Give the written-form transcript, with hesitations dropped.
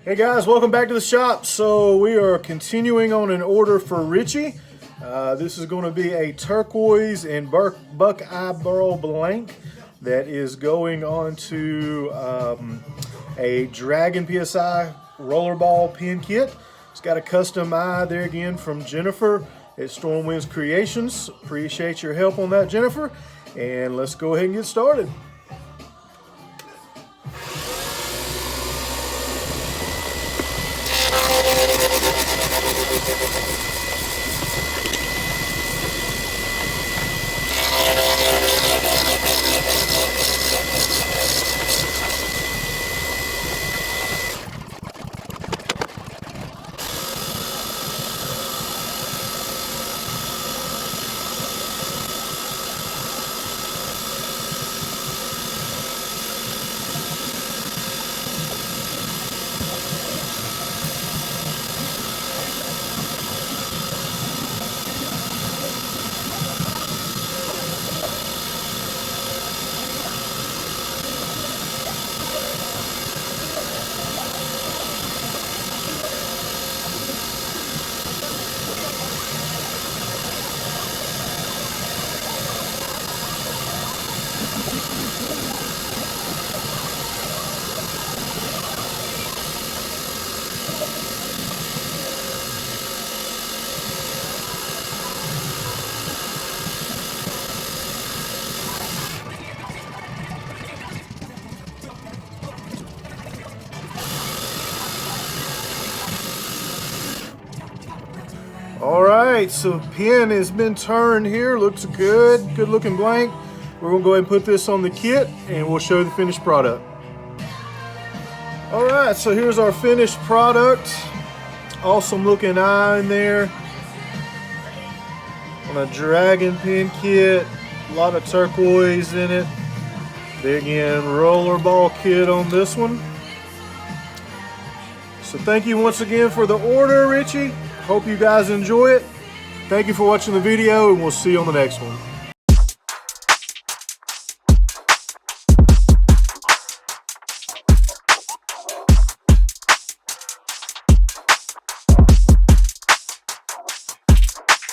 Hey guys, welcome back to the shop. So we are continuing on an order for Richy. This is going to be a turquoise and buckeye burl blank that is going on to a Dragon PSI rollerball pin kit. It's got a custom eye there again from Jennifer at Stormwinds Creations. Appreciate your help on that, Jennifer. And let's go ahead and get started. All right, so pin has been turned here. Looks good, good looking blank. We're gonna go ahead and put this on the kit and we'll show you the finished product. All right, so here's our finished product. Awesome looking eye in there. On a dragon pin kit, a lot of turquoise in it. Big end rollerball kit on this one. So thank you once again for the order, Richy. Hope you guys enjoy it. Thank you for watching the video, and we'll see you on the next one.